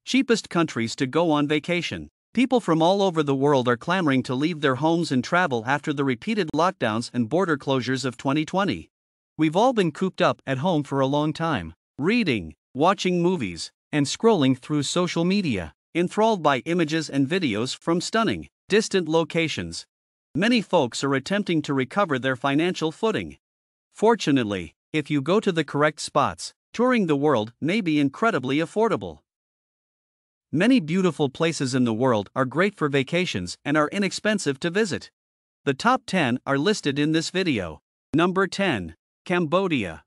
Cheapest countries to go on vacation. People from all over the world are clamoring to leave their homes and travel after the repeated lockdowns and border closures of 2020. We've all been cooped up at home for a long time, reading, watching movies, and scrolling through social media, enthralled by images and videos from stunning, distant locations. Many folks are attempting to recover their financial footing. Fortunately, if you go to the correct spots, touring the world may be incredibly affordable. Many beautiful places in the world are great for vacations and are inexpensive to visit. The top 10 are listed in this video. Number 10. Cambodia.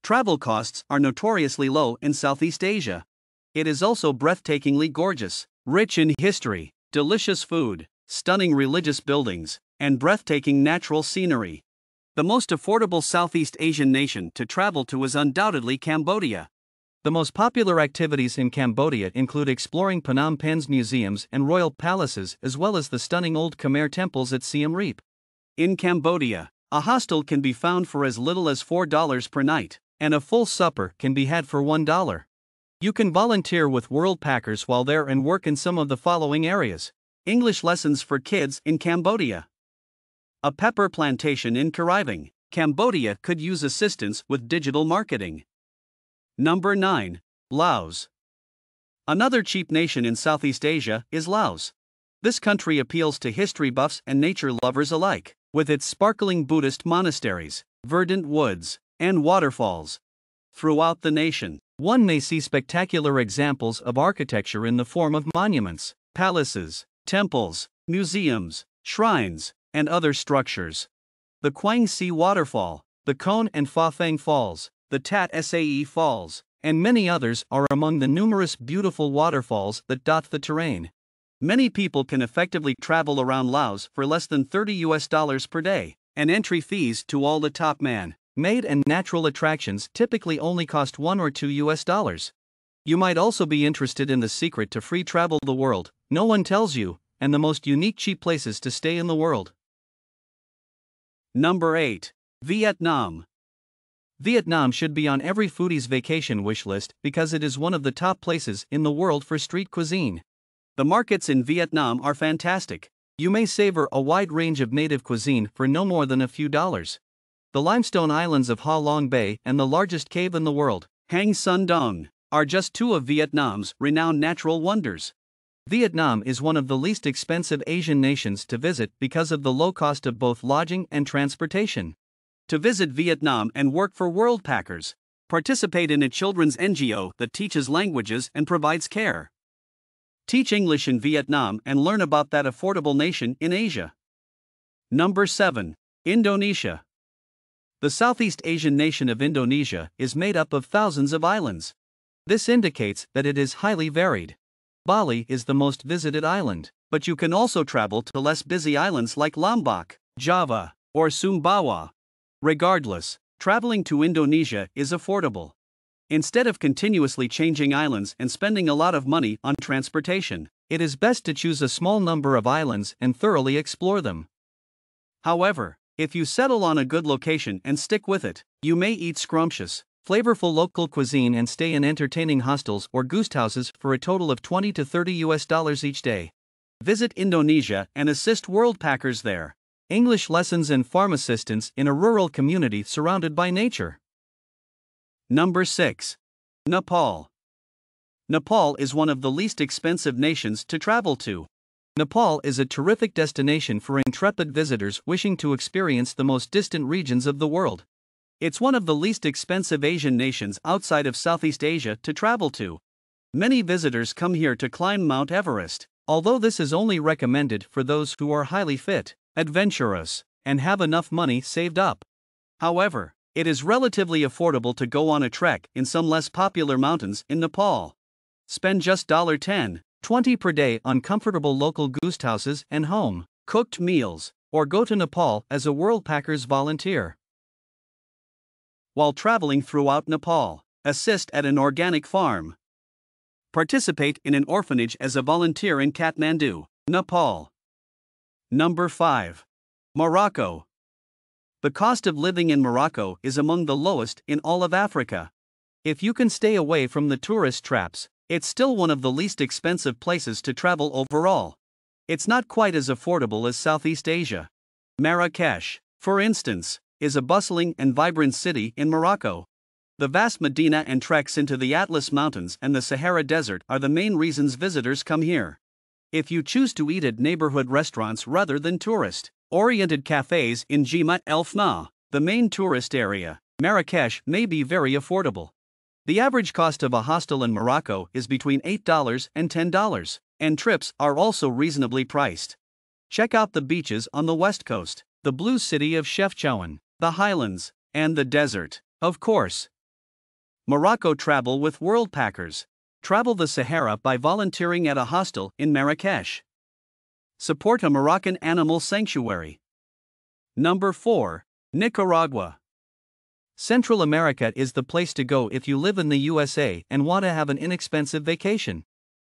Travel costs are notoriously low in Southeast Asia. It is also breathtakingly gorgeous, rich in history, delicious food, stunning religious buildings, and breathtaking natural scenery. The most affordable Southeast Asian nation to travel to is undoubtedly Cambodia. The most popular activities in Cambodia include exploring Phnom Penh's museums and royal palaces as well as the stunning old Khmer temples at Siem Reap. In Cambodia, a hostel can be found for as little as $4 per night, and a full supper can be had for $1. You can volunteer with Worldpackers while there and work in some of the following areas. English lessons for kids in Cambodia. A pepper plantation in Kariving, Cambodia could use assistance with digital marketing. Number 9. Laos. Another cheap nation in Southeast Asia is Laos. This country appeals to history buffs and nature lovers alike, with its sparkling Buddhist monasteries, verdant woods, and waterfalls. Throughout the nation, one may see spectacular examples of architecture in the form of monuments, palaces, temples, museums, shrines, and other structures. The Quang Si Waterfall, the Khon and Pha Thang Falls, the Tat Sae Falls, and many others are among the numerous beautiful waterfalls that dot the terrain. Many people can effectively travel around Laos for less than $30 per day, and entry fees to all the top man-made and natural attractions typically only cost $1 or $2. You might also be interested in the secret to free travel the world no one tells you, and the most unique cheap places to stay in the world. Number 8. Vietnam. Vietnam should be on every foodie's vacation wish list because it is one of the top places in the world for street cuisine. The markets in Vietnam are fantastic. You may savor a wide range of native cuisine for no more than a few dollars. The limestone islands of Ha Long Bay and the largest cave in the world, Hang Son Doong, are just two of Vietnam's renowned natural wonders. Vietnam is one of the least expensive Asian nations to visit because of the low cost of both lodging and transportation. To visit Vietnam and work for Worldpackers, participate in a children's NGO that teaches languages and provides care. Teach English in Vietnam and learn about that affordable nation in Asia. Number 7. Indonesia. The Southeast Asian nation of Indonesia is made up of thousands of islands. This indicates that it is highly varied. Bali is the most visited island, but you can also travel to less busy islands like Lombok, Java, or Sumbawa. Regardless, traveling to Indonesia is affordable. Instead of continuously changing islands and spending a lot of money on transportation, it is best to choose a small number of islands and thoroughly explore them. However, if you settle on a good location and stick with it, you may eat scrumptious, flavorful local cuisine and stay in entertaining hostels or guest houses for a total of $20 to $30 each day. Visit Indonesia and assist Worldpackers there. English lessons and farm assistance in a rural community surrounded by nature. Number 6. Nepal. Nepal is one of the least expensive nations to travel to. Nepal is a terrific destination for intrepid visitors wishing to experience the most distant regions of the world. It's one of the least expensive Asian nations outside of Southeast Asia to travel to. Many visitors come here to climb Mount Everest, although this is only recommended for those who are highly fit, adventurous, and have enough money saved up. However, it is relatively affordable to go on a trek in some less popular mountains in Nepal. Spend just $10, $20 per day on comfortable local guest houses and home-cooked meals, or go to Nepal as a Worldpackers volunteer. While traveling throughout Nepal, assist at an organic farm. Participate in an orphanage as a volunteer in Kathmandu, Nepal. Number 5. Morocco. The cost of living in Morocco is among the lowest in all of Africa. If you can stay away from the tourist traps, It's still one of the least expensive places to travel overall. It's not quite as affordable as Southeast Asia. Marrakesh, for instance, is a bustling and vibrant city in Morocco. The vast Medina and treks into the Atlas Mountains and the Sahara Desert are the main reasons visitors come here. If you choose to eat at neighborhood restaurants rather than tourist-oriented cafes in Jima El Fna, the main tourist area, Marrakesh may be very affordable. The average cost of a hostel in Morocco is between $8 and $10, and trips are also reasonably priced. Check out the beaches on the west coast, the blue city of Chefchaouen, the highlands, and the desert, of course. Morocco travel with Worldpackers. Travel the Sahara by volunteering at a hostel in Marrakesh. Support a Moroccan animal sanctuary. Number 4. Nicaragua. Central America is the place to go if you live in the USA and want to have an inexpensive vacation.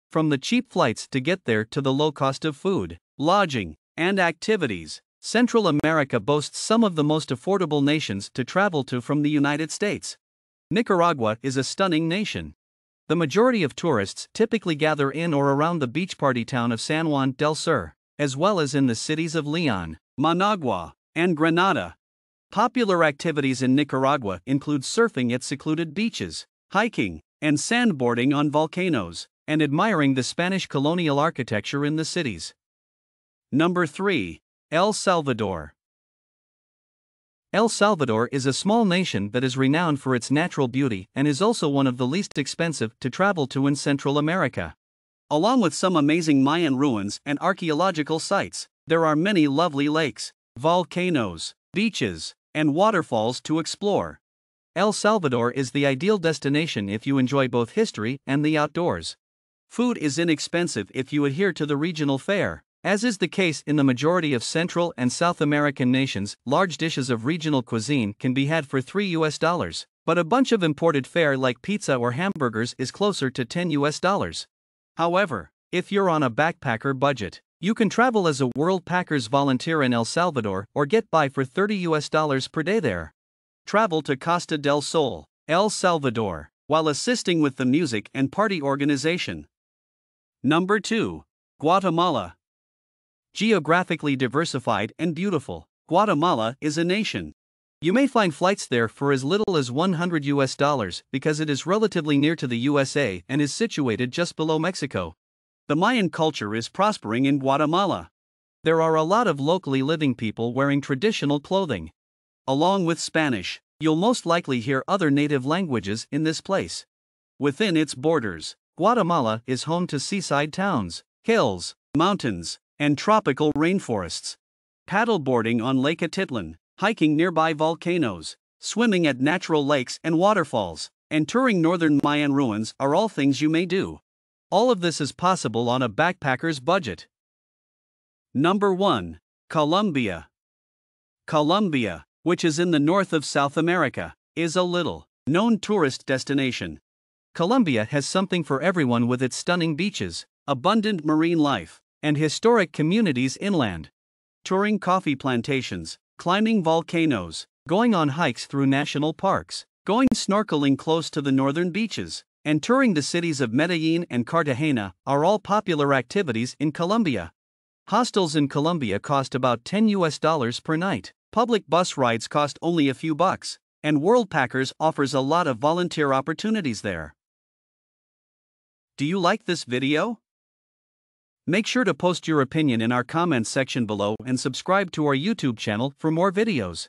From the cheap flights to get there to the low cost of food, lodging, and activities, Central America boasts some of the most affordable nations to travel to from the United States. Nicaragua is a stunning nation. The majority of tourists typically gather in or around the beach party town of San Juan del Sur, as well as in the cities of Leon, Managua, and Granada. Popular activities in Nicaragua include surfing at secluded beaches, hiking, and sandboarding on volcanoes, and admiring the Spanish colonial architecture in the cities. Number 3. El Salvador. El Salvador is a small nation that is renowned for its natural beauty and is also one of the least expensive to travel to in Central America. Along with some amazing Mayan ruins and archaeological sites, there are many lovely lakes, volcanoes, beaches, and waterfalls to explore. El Salvador is the ideal destination if you enjoy both history and the outdoors. Food is inexpensive if you adhere to the regional fare. As is the case in the majority of Central and South American nations, large dishes of regional cuisine can be had for $3, but a bunch of imported fare like pizza or hamburgers is closer to $10. However, if you're on a backpacker budget, you can travel as a Worldpackers volunteer in El Salvador or get by for $30 per day there. Travel to Costa del Sol, El Salvador, while assisting with the music and party organization. Number 2. Guatemala. Geographically diversified and beautiful, Guatemala is a nation. You may find flights there for as little as $100 because it is relatively near to the USA and is situated just below Mexico. The Mayan culture is prospering in Guatemala. There are a lot of locally living people wearing traditional clothing. Along with Spanish, you'll most likely hear other native languages in this place. Within its borders, Guatemala is home to seaside towns, hills, mountains, and tropical rainforests. Paddleboarding on Lake Atitlan, hiking nearby volcanoes, swimming at natural lakes and waterfalls, and touring northern Mayan ruins are all things you may do. All of this is possible on a backpacker's budget. Number 1. Colombia. Colombia, which is in the north of South America, is a little-known tourist destination. Colombia has something for everyone with its stunning beaches, abundant marine life, and historic communities inland. Touring coffee plantations, climbing volcanoes, going on hikes through national parks, going snorkeling close to the northern beaches, and touring the cities of Medellin and Cartagena are all popular activities in Colombia. Hostels in Colombia cost about $10 per night, public bus rides cost only a few bucks, and Worldpackers offers a lot of volunteer opportunities there. Do you like this video? Make sure to post your opinion in our comments section below and subscribe to our YouTube channel for more videos.